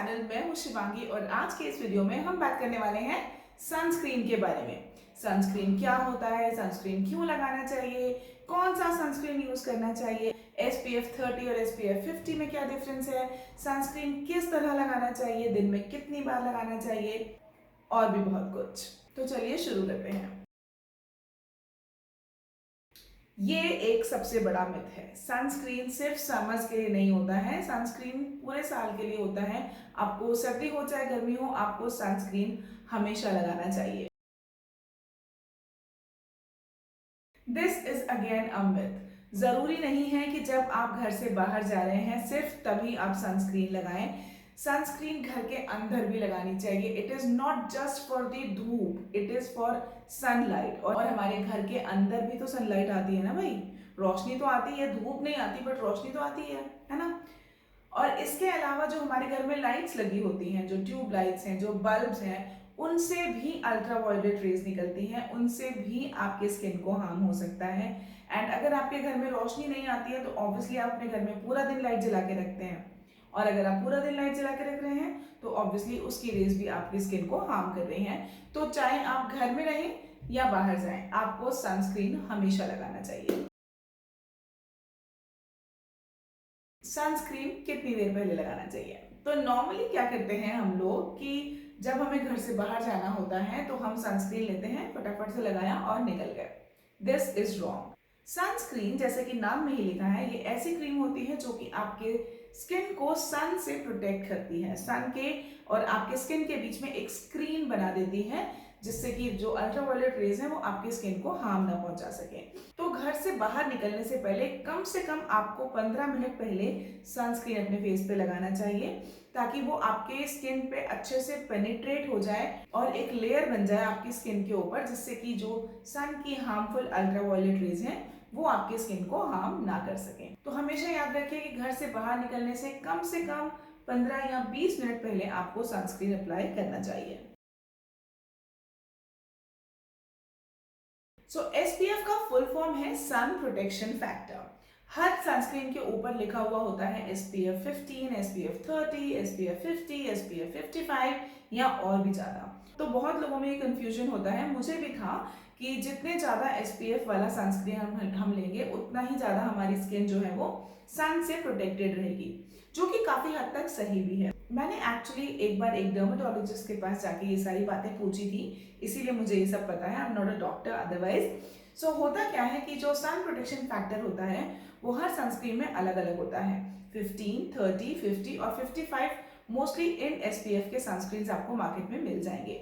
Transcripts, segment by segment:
Channel. मैं हूं शिवांगी और आज के इस वीडियो में हम बात करने वाले हैं सनस्क्रीन के बारे में। सनस्क्रीन क्या होता है, सनस्क्रीन क्यों लगाना चाहिए, कौन सा सनस्क्रीन यूज करना चाहिए, SPF 30 और SPF 50 में क्या डिफरेंस है, सनस्क्रीन किस तरह लगाना चाहिए, दिन में कितनी बार लगाना चाहिए और भी बहुत कुछ। तो चलिए शुरू करते हैं। ये एक सबसे बड़ा मिथ है। सनस्क्रीन सिर्फ समर्स के लिए नहीं होता है, सनस्क्रीन पूरे साल के लिए होता है। आपको सर्दी हो चाहे गर्मी हो, आपको सनस्क्रीन हमेशा लगाना चाहिए। This is again a myth. जरूरी नहीं है कि जब आप घर से बाहर जा रहे हैं सिर्फ तभी आप सनस्क्रीन लगाएं। सनस्क्रीन घर के अंदर भी लगानी चाहिए। It is not just for the धूप, इट इज फॉर सनलाइट। और हमारे घर के अंदर भी तो सनलाइट आती है ना भाई, रोशनी तो आती है, धूप नहीं आती बट रोशनी तो आती है ना। और इसके अलावा जो हमारे घर में लाइट्स लगी होती हैं, जो ट्यूब लाइट्स हैं, जो बल्ब्स हैं, उनसे भी अल्ट्रावायलेट रेज निकलती हैं, उनसे भी आपके स्किन को हार्म हो सकता है। एंड अगर आपके घर में रोशनी नहीं आती है तो ऑब्वियसली आप अपने घर में पूरा दिन लाइट जला के रखते हैं, और अगर आप पूरा दिन लाइट जला के रख रहे हैं तो ऑब्वियसली उसकी रेज भी आपकी स्किन को हार्म कर रही हैं। तो चाहे आप घर में रहें या बाहर जाएं, आपको सनस्क्रीन हमेशा लगाना चाहिए। सनस्क्रीन कितनी देर पहले लगाना चाहिए? तो नॉर्मली क्या करते हैं हम लोग कि जब हमें घर से बाहर जाना होता है तो हम सनस्क्रीन लेते हैं, फटाफट से लगाया और निकल गए। This is wrong. सनस्क्रीन जैसे कि नाम में ही लिखा है, ये ऐसी क्रीम होती है जो कि आपके स्किन को सन से प्रोटेक्ट करती है। सन के और आपके स्किन के बीच में एक स्क्रीन बना देती है जिससे कि जो अल्ट्रावायलेट रेज है वो आपकी स्किन को हार्म ना पहुंचा सके। तो घर से बाहर निकलने से कम आपको 15 मिनट पहले सनस्क्रीन अपने फेस पे लगाना चाहिए, ताकि वो आपके स्किन पे अच्छे से पेनिट्रेट हो जाए और एक लेयर बन जाए आपकी स्किन के ऊपर, जिससे कि जो सन की हार्मफुल अल्ट्रावायलेट रेज हैं वो आपके स्किन को हार्म ना कर सकें। तो हमेशा याद रखिए कि घर से बाहर निकलने से कम 15 या 20 मिनट पहले आपको सनस्क्रीन अप्लाई करना चाहिए। सो SPF का फुल फॉर्म है सन प्रोटेक्शन फैक्टर। हर सनस्क्रीन के ऊपर लिखा हुआ होता है SPF 15, SPF 30, SPF 50, SPF 55 या और भी ज्यादा। तो बहुत लोगों में ये कंफ्यूजन होता है, मुझे भी था, कि जितने ज्यादा SPF वाला सनस्क्रीन हम लेंगे उतना ही ज्यादा हमारी स्किन जो है वो सन से प्रोटेक्टेड रहेगी, जो कि काफी हद तक सही भी है। मैंने एक्चुअली एक बार एक डर्मेटोलॉजिस्ट के पास जाके ये सारी बातें पूछी थी, इसीलिए मुझे ये सब पता है। I am not a doctor otherwise. So होता क्या है कि जो सन प्रोटेक्शन फैक्टर होता है वो हर सनस्क्रीन में अलग अलग होता है। 15, 30, 50 और 55 मोस्टली इन SPF के सनस्क्रीन आपको मार्केट में मिल जाएंगे।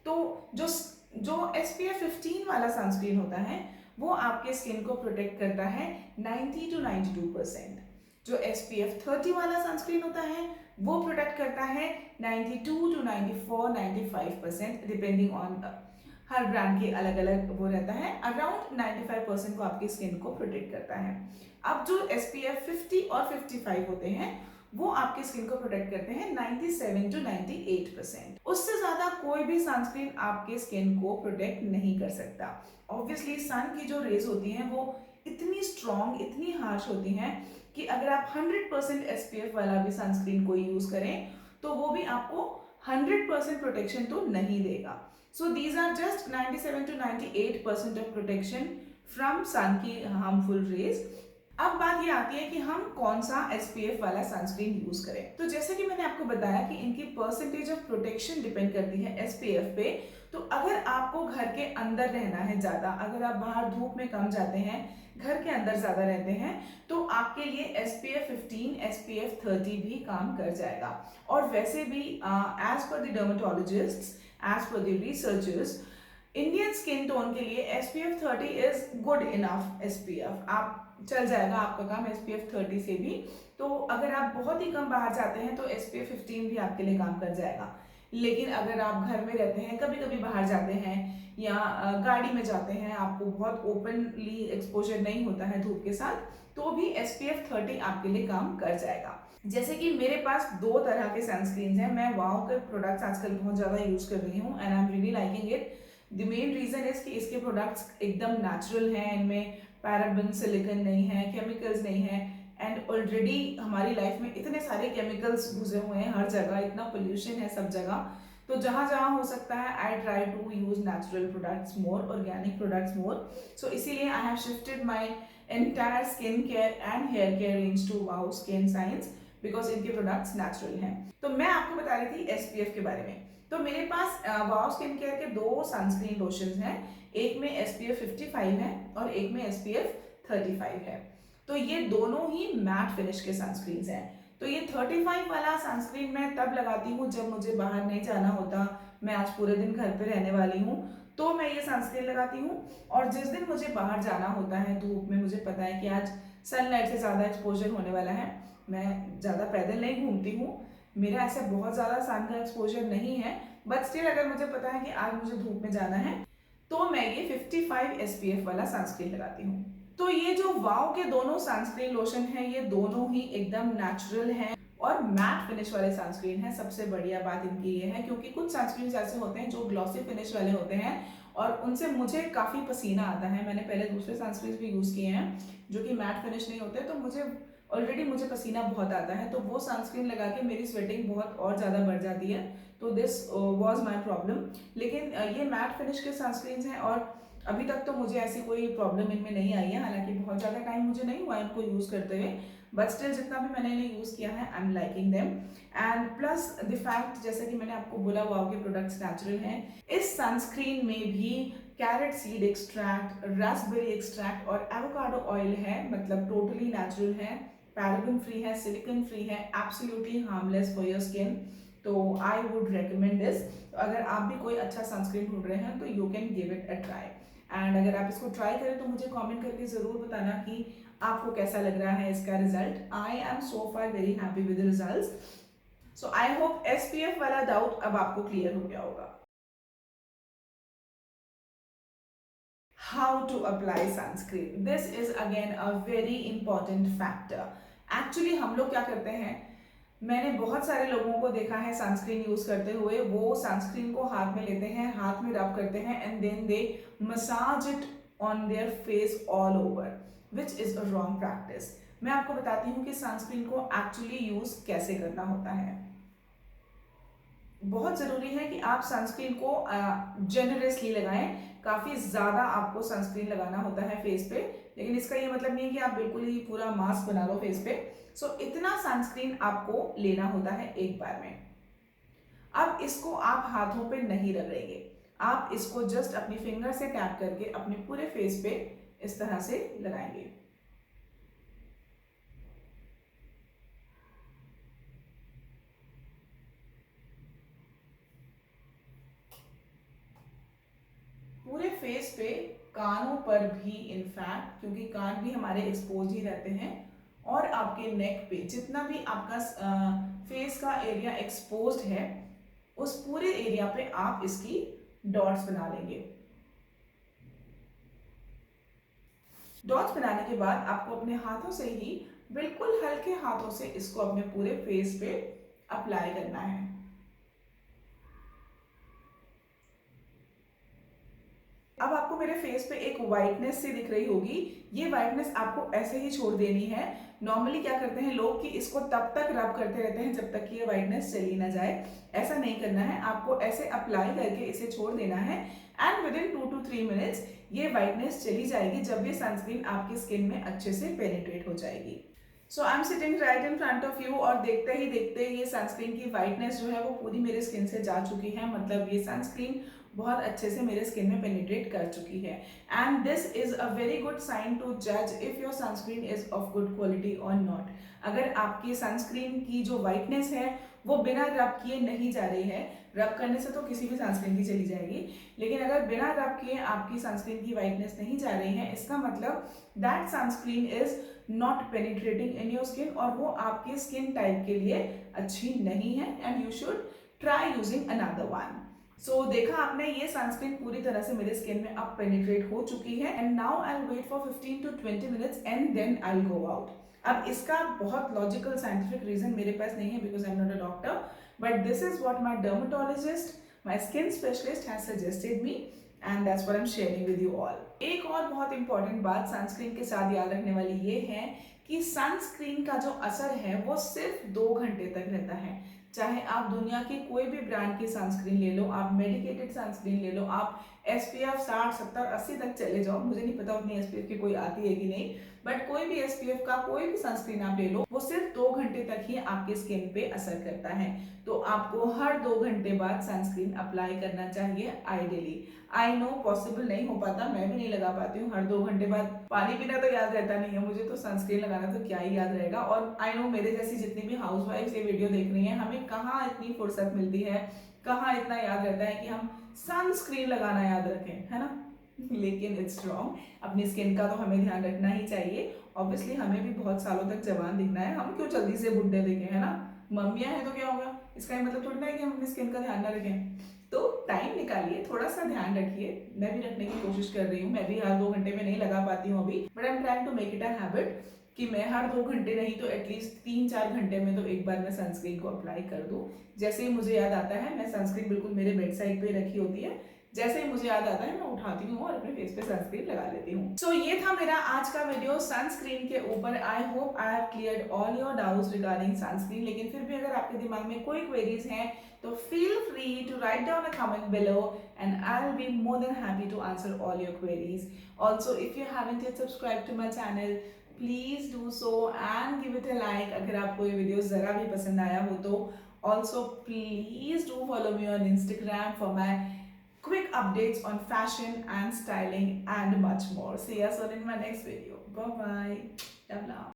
तो जो जो SPF 15 वाला सनस्क्रीन होता है वो आपके स्किन को प्रोटेक्ट करता है 90 to 92%। जो SPF 30 वाला सनस्क्रीन होता है वो प्रोटेक्ट करता है 92 to 94, 95%, depending on her brand के अलग अलग वो रहता है। अराउंड 95% को आपकी स्किन को प्रोटेक्ट करता है। अब जो SPF 50 और 55 होते हैं वो आपकी स्किन को प्रोटेक्ट करते हैं 97 to 98%। उससे ज्यादा कोई भी सनस्क्रीन आपके स्किन को प्रोटेक्ट नहीं कर सकता। ऑब्वियसली सन की जो रेज होती हैं वो इतनी स्ट्रॉन्ग, इतनी हार्श होती हैं कि अगर आप 100% SPF वाला भी सनस्क्रीन को यूज करें तो वो भी आपको 100% प्रोटेक्शन तो नहीं देगा। So these are just 97 to 98% of protection from sun की harmful rays। अब बात ये आती है कि हम कौन सा SPF वाला सनस्क्रीन यूज करें। तो जैसे कि मैंने आपको बताया कि इनकी परसेंटेज ऑफ प्रोटेक्शन डिपेंड करती है SPF पे। तो अगर आपको घर के अंदर रहना है ज्यादा, अगर आप बाहर धूप में कम जाते हैं, घर के अंदर ज्यादा रहते हैं, तो आपके लिए SPF 15, SPF 30 भी काम कर जाएगा। और वैसे भी as per the dermatologists, as per the researchers, Indian skin tone के लिए SPF 30 is good enough SPF। आप चल जाएगा आपका काम SPF 30 से भी। तो अगर आप बहुत ही कम बाहर जाते हैं तो SPF 15 भी आपके लिए काम कर जाएगा। लेकिन अगर आप घर में रहते हैं, कभी कभी बाहर जाते हैं या गाड़ी में जाते हैं, आपको बहुत ओपनली एक्सपोजर नहीं होता है धूप के साथ, तो भी SPF 30 आपके लिए काम कर जाएगा। जैसे कि मेरे पास दो तरह के सनस्क्रीन हैं। मैं वाओ के प्रोडक्ट्स आजकल बहुत ज़्यादा यूज कर रही हूँ and I am really liking it. The main reason is कि इसके प्रोडक्ट्स एकदम नेचुरल हैं, इनमें पैराबेन, सिलिकॉन नहीं है, केमिकल्स नहीं है, एंड ऑलरेडी हमारी लाइफ में इतने सारे केमिकल्स घुसे हुए हैं हर जगह, इतना पोल्यूशन है सब जगह। तो जहाँ जहाँ हो सकता है I try to use natural products more, organic products more. So इसीलिए I have shifted my entire skin care and hair care range to Wow Skin Science, because इनके प्रोडक्ट्स नेचुरल हैं। तो मैं आपको बता रही थी SPF के बारे में। तो मेरे पास वाओ स्किन केयर के 2 सनस्क्रीन लोशंस हैं, एक में SPF 55 है और एक में SPF 35 है। तो ये दोनों ही मैट फिनिश के सनस्क्रीन हैं। तो ये 35 वाला सनस्क्रीन मैं तब लगाती हूँ जब मुझे बाहर नहीं जाना होता, मैं आज पूरे दिन घर पे रहने वाली हूँ, तो मैं ये सनस्क्रीन लगाती हूँ। और जिस दिन मुझे बाहर जाना होता है धूप में, मुझे पता है कि आज सनलाइट से ज़्यादा एक्सपोजर होने वाला है, मैं ज़्यादा पैदल नहीं घूमती हूँ, मेरा ऐसे बहुत ज़्यादा सन का एक्सपोजर नहीं है, बट स्टिल अगर मुझे पता है कि आज मुझे धूप में जाना है तो मैं ये 55 SPF वाला सनस्क्रीन लगाती हूँ। तो ये जो वाओ के दोनों सनस्क्रीन लोशन है ये दोनों ही एकदम नेचुरल हैं और मैट फिनिश वाले सनस्क्रीन है। सबसे बढ़िया बात इनकी ये है, क्योंकि कुछ सनस्क्रीन ऐसे होते हैं जो ग्लॉसी फिनिश वाले होते हैं और उनसे मुझे काफ़ी पसीना आता है। मैंने पहले दूसरे सनस्क्रीन भी यूज़ किए हैं जो कि मैट फिनिश नहीं होते, तो मुझे पसीना बहुत आता है, तो वो सनस्क्रीन लगा के मेरी स्वेटिंग बहुत और ज़्यादा बढ़ जाती है। तो दिस वॉज माई प्रॉब्लम। लेकिन ये मैट फिनिश के सनस्क्रीन हैं और अभी तक तो मुझे ऐसी कोई प्रॉब्लम इनमें नहीं आई है। हालांकि बहुत ज़्यादा टाइम मुझे नहीं हुआ इनको यूज़ करते हुए, बट स्टिल जितना भी मैंने इन्हें यूज़ किया है I am liking them. And plus the fact, जैसे कि मैंने आपको बोला वाओ के प्रोडक्ट्स नेचुरल हैं। इस सनस्क्रीन में भी carrot seed extract, Raspberry extract और एवोकाडो ऑयल है, मतलब टोटली नेचुरल है, पैराबेन फ्री है, सिलिकॉन फ्री है, absolutely harmless for your skin. तो आई वुड रेकमेंड दिस। अगर आप भी कोई अच्छा सनस्क्रीन ढूंढ रहे हैं तो you can give it a try. And अगर आप इसको ट्राई करें तो मुझे कमेंट करके ज़रूर बताना कि आपको कैसा लग रहा है इसका result. I am so far very happy with the results. So I hope SPF वाला डाउट अब आपको क्लियर हो गया होगा। How to apply sunscreen? This is again a very important factor. Actually हम लोग क्या करते हैं, मैंने बहुत सारे लोगों को देखा है सनस्क्रीन यूज करते हुए, वो सनस्क्रीन को हाथ में लेते हैं, हाथ में रब करते हैं and then they massage it on their face all over, which is a wrong practice. मैं आपको बताती हूँ कि सनस्क्रीन को एक्चुअली यूज कैसे करना होता है। बहुत ज़रूरी है कि आप सनस्क्रीन को जेनरसली लगाएं। काफ़ी ज़्यादा आपको सनस्क्रीन लगाना होता है फेस पे, लेकिन इसका ये मतलब नहीं है कि आप बिल्कुल ही पूरा मास्क बना लो फेस पे। सो इतना सनस्क्रीन आपको लेना होता है एक बार में। अब इसको आप हाथों पे नहीं रगड़ेंगे, आप इसको जस्ट अपनी फिंगर से टैप करके अपने पूरे फेस पे इस तरह से लगाएंगे। पूरे फेस पे, कानों पर भी इनफैक्ट, क्योंकि कान भी हमारे एक्सपोज ही रहते हैं, और आपके नेक पे जितना भी आपका फेस का एरिया एक्सपोज्ड है उस पूरे एरिया पे आप इसकी डॉट्स बना लेंगे। डॉट्स बनाने के बाद आपको अपने हाथों से ही बिल्कुल हल्के हाथों से इसको अपने पूरे फेस पे अप्लाई करना है। अब आपको मेरे फेस पे एक वाइटनेस सी दिख रही होगी, ये वाइटनेस आपको ऐसे ही छोड़ देनी है। नॉर्मली क्या करते हैं लोग कि इसको तब तक रब करते रहते हैं जब तक कि ये वाइटनेस चली ना जाए। ऐसा नहीं करना है, आपको ऐसे अप्लाई करके इसे छोड़ देना है and with in 2 to 3 minutes ये वाइटनेस चली जाएगी जब ये सनस्क्रीन आपकी स्किन में अच्छे से पेनिट्रेट हो जाएगी। So I am sitting right in front of you और देखते ही देखते ये सनस्क्रीन की वाइटनेस जो है वो पूरी मेरे स्किन से जा चुकी है, मतलब ये सनस्क्रीन बहुत अच्छे से मेरे स्किन में पेनिट्रेट कर चुकी है। And this is a very good sign to जज if your sunscreen is of good quality और नॉट। अगर आपकी सनस्क्रीन की जो वाइटनेस है वो बिना रब किए नहीं जा रही है, रब करने से तो किसी भी सनस्क्रीन की चली जाएगी, लेकिन अगर बिना रब किए आपकी सनस्क्रीन की वाइटनेस नहीं जा रही है, इसका मतलब that sunscreen is not penetrating in your skin और वो आपके स्किन टाइप के लिए अच्छी नहीं है and you should try using another one. So देखा आपने, ये सनस्क्रीन पूरी तरह से मेरे स्किन में अब पेनिट्रेट हो चुकी है and now I will wait for 15 to 20 minutes and then I will go out. अब इसका बहुत लॉजिकल साइंटिफिक रीजन मेरे पास नहीं है because I am not a doctor, but this is what my dermatologist, my skin specialist has suggested me and that's what I am sharing with you all. एक और बहुत important बात sunscreen के साथ याद रखने वाली ये है कि सनस्क्रीन का जो असर है वो सिर्फ 2 घंटे तक रहता है। चाहे आप दुनिया की कोई भी ब्रांड की सनस्क्रीन ले लो, आप मेडिकेटेड सनस्क्रीन ले लो, आप SPF 60 70 80 तक चले जाओ, मुझे नहीं पता उतनी SPF की कोई आती है कि नहीं, बट कोई भी SPF का कोई भी सनस्क्रीन आप ले लो, वो सिर्फ 2 घंटे तक ही आपके स्किन पे असर करता है। तो आपको हर 2 घंटे बाद सनस्क्रीन अप्लाई करना चाहिए आइडियली। आई नो पॉसिबल नहीं हो पाता, मैं भी नहीं लगा पाती हूँ हर 2 घंटे बाद। पानी पीना तो याद रहता नहीं है मुझे, तो सनस्क्रीन लगाना तो क्या ही याद रहेगा। और आई नो मेरे जैसी जितनी भी हाउसवाइफ्स ये वीडियो देख रही हैं, हमें कहाँ इतनी फुर्सत मिलती है, कहाँ इतना याद रहता है कि हम सनस्क्रीन लगाना याद रखें, है ना। लेकिन इट्स रॉन्ग, अपनी स्किन का तो हमें ध्यान रखना ही चाहिए। ऑब्वियसली हमें भी बहुत सालों तक जवान दिखना है, हम क्यों जल्दी से बुढ़े दिखें, है ना। मम्मियाँ हैं तो क्या होगा, इसका मतलब थोड़ी ना है कि हम अपनी स्किन का ध्यान ना रखें। तो टाइम निकालिए, थोड़ा सा ध्यान रखिए। मैं भी रखने की कोशिश कर रही हूँ, मैं भी हर 2 घंटे में नहीं लगा पाती हूँ अभी, but I am trying to make it a habit कि मैं हर 2 घंटे नहीं तो एटलीस्ट 3-4 घंटे में तो एक बार मैं सनस्क्रीन को अप्लाई कर दूँ। जैसे ही मुझे याद आता है, मैं सनस्क्रीन बिल्कुल मेरे बेड साइड पे रखी होती है, जैसे ही मुझे याद आता है मैं उठाती हूँ और अपने फेस पे सनस्क्रीन लगा लेती हूँ। सो ये था मेरा आज का वीडियो सनस्क्रीन के ऊपर। I hope I have cleared all your doubts regarding sunscreen. लेकिन फिर भी अगर आपके दिमाग में कोई क्वेरीज हैं तो feel free to write down a comment below and I'll be more than happy to answer all your queries. Also, if you haven't yet subscribed to my channel, please do so and give it a like अगर आपको ये video ज़रा भी पसंद आया हो तो। Also, please do follow me on Instagram for my quick updates on fashion and styling and much more. See you soon in my next video. Bye bye. Love.